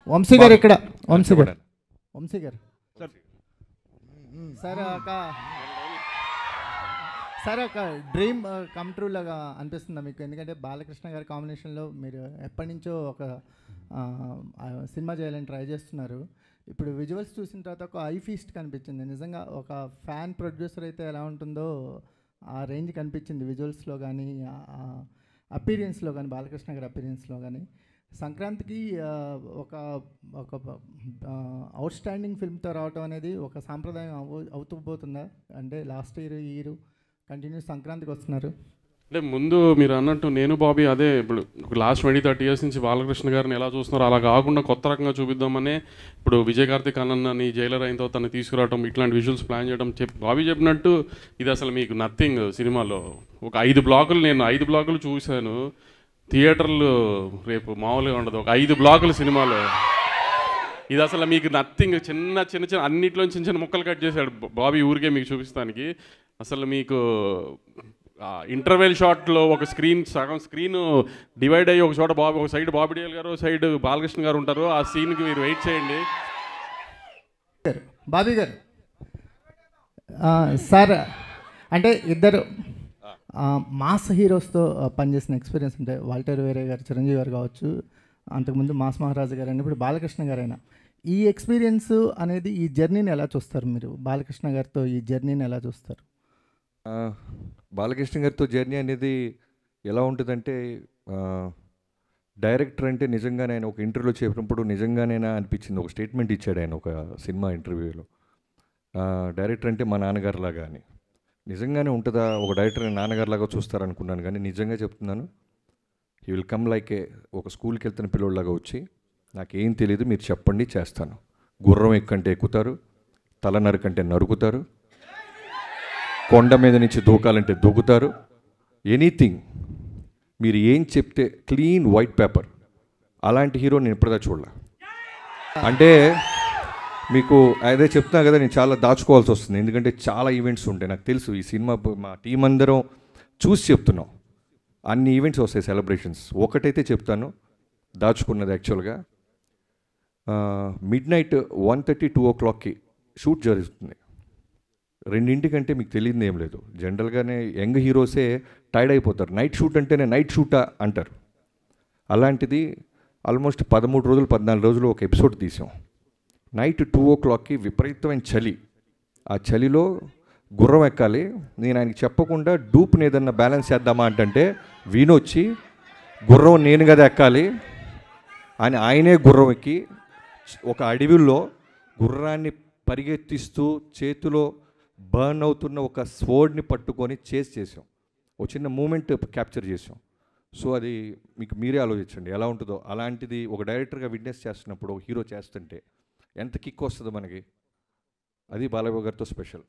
వంశీ గారు ఇక్కడ, వంశీ గారు, వంశీ గారు సార్ ఒక డ్రీమ్ కమ్ ట్రూ లాగా అనిపిస్తుందా మీకు? ఎందుకంటే బాలకృష్ణ గారి కాంబినేషన్లో మీరు ఎప్పటి నుంచో ఒక సినిమా చేయాలని ట్రై చేస్తున్నారు. ఇప్పుడు విజువల్స్ చూసిన తర్వాత ఒక ఐ ఫీస్ట్ కనిపించింది. నిజంగా ఒక ఫ్యాన్ ప్రొడ్యూసర్ అయితే ఎలా ఉంటుందో ఆ రేంజ్ కనిపించింది విజువల్స్లో కానీ, అపీరియన్స్లో కానీ, బాలకృష్ణ గారి అపీరియన్స్లో కానీ. సంక్రాంతికి ఒక ఒక అవుట్ స్టాండింగ్ ఫిల్మ్తో రావటం అనేది ఒక సాంప్రదాయం అవుతూ పోతుందా? అంటే లాస్ట్ ఇయర్ ఈ ఇయర్ కంటిన్యూ సంక్రాంతికి వస్తున్నారు. అంటే ముందు మీరు అన్నట్టు నేను బాబీ అదే ఇప్పుడు లాస్ట్ 20-30 years నుంచి బాలకృష్ణ గారిని ఎలా చూస్తున్నారో అలా కాకుండా కొత్త రకంగా చూపిద్దామనే ఇప్పుడు విజయ్ కార్తిక్ అన్నని జైలర్ అయిన తర్వాత తను తీసుకురావడం, ఇట్లాంటి విజువల్స్ ప్లాన్ చేయడం. బాబీ చెప్పినట్టు ఇది అసలు మీకు నథింగ్. సినిమాలో ఒక 5 బ్లాకులు నేను 5 బ్లాకులు చూశాను. థియేటర్లు రేపు మామూలుగా ఉండదు. ఒక 5 బ్లాకులు సినిమాలో. ఇది అసలు మీకు నథింగ్. చిన్న చిన్న చిన్న అన్నింటిలో చిన్న చిన్న ముక్కలు కట్ చేశాడు బాబీ ఊరికే మీకు చూపిస్తానికి. అసలు మీకు ఇంటర్వెల్ షాట్లో ఒక సగం స్క్రీన్ డివైడ్ అయ్యి ఒక చోట ఒక సైడ్ బాబీ డియోల్ గారు, సైడ్ బాలకృష్ణ గారు ఉంటారు. ఆ సీన్కి మీరు వెయిట్ చేయండి. బాబీ గారు సార్ అంటే ఇద్దరు మాస్ హీరోస్తో పనిచేసిన ఎక్స్పీరియన్స్ ఉంటే వాల్టర్ వేరే గారు, చిరంజీవి గారు కావచ్చు, అంతకుముందు మాస్ మహారాజు గారు అయినా, ఇప్పుడు బాలకృష్ణ గారైనా, ఈ ఎక్స్పీరియన్స్ అనేది ఈ జర్నీని ఎలా చూస్తారు మీరు? బాలకృష్ణ గారితో ఈ జర్నీని ఎలా చూస్తారు? బాలకృష్ణ గారితో జర్నీ అనేది ఎలా ఉంటుందంటే, డైరెక్టర్ అంటే నిజంగానే ఆయన ఒక ఇంటర్వ్యూలో చెప్పినప్పుడు నిజంగానేనా అనిపించింది. ఒక స్టేట్మెంట్ ఇచ్చాడు ఆయన ఒక సినిమా ఇంటర్వ్యూలో, డైరెక్టర్ అంటే మా నాన్నగారులాగా అని. నిజంగానే ఉంటుందా? ఒక డైరెక్టర్ నాన్నగారులాగా చూస్తారనుకున్నాను, కానీ నిజంగా చెప్తున్నాను, హీ విల్ కమ్ లైక్ ఒక స్కూల్కి వెళ్తున్న పిల్లోళ్ళలాగా వచ్చి, నాకేం తెలియదు మీరు చెప్పండి చేస్తాను. గుర్రం ఎక్కంటే ఎక్కుతారు, తల నరకంటే నరుకుతారు, కొండ మీద నుంచి దూకాలంటే దూకుతారు, ఎనీథింగ్ మీరు ఏం చెప్తే క్లీన్ వైట్ పేపర్. అలాంటి హీరో నేను ఇప్పటిదా చూడలే. అంటే మీకు అదే చెప్తున్నా కదా, నేను చాలా దాచుకోవాల్సి వస్తుంది. ఎందుకంటే చాలా ఈవెంట్స్ ఉంటాయి. నాకు తెలుసు ఈ సినిమా మా టీం అందరం చూసి చెప్తున్నాం. అన్ని ఈవెంట్స్ వస్తాయి, సెలబ్రేషన్స్. ఒకటైతే చెప్తాను, దాచుకున్నది యాక్చువల్గా midnight 1:30, 2 o'clockకి షూట్ జరుగుతుంది. 2 మీకు తెలియదు ఏం లేదు. జనరల్గానే యంగ్ హీరోసే టైర్డ్ అయిపోతారు. నైట్ షూట్ అంటేనే నైట్ షూటా అంటారు. అలాంటిది ఆల్మోస్ట్ 13 రోజులు 14 రోజులు ఒక ఎపిసోడ్ తీసాం. నైట్ 2 o'clockకి విపరీతమైన చలి. ఆ చలిలో గుర్రం ఎక్కాలి. నేను ఆయనకి చెప్పకుండా డూప్ని ఏదన్నా బ్యాలెన్స్ చేద్దామా అంటే వీణొచ్చి గుర్రం నేను కదా ఎక్కాలి అని ఆయనే గుర్రం ఎక్కి ఒక అడవిలో గుర్రాన్ని పరిగెత్తిస్తూ చేతిలో బర్న్ అవుతున్న ఒక స్వర్డ్ని పట్టుకొని చేసాం. ఒక చిన్న మూమెంట్ క్యాప్చర్ చేసాం. సో అది మీకు మీరే ఆలోచించండి ఎలా ఉంటుందో. అలాంటిది ఒక డైరెక్టర్గా విట్నెస్ చేస్తున్నప్పుడు ఒక హీరో చేస్తుంటే ఎంత కిక్ వస్తుందో మనకి. అది బాలయ్య గారితో స్పెషల్.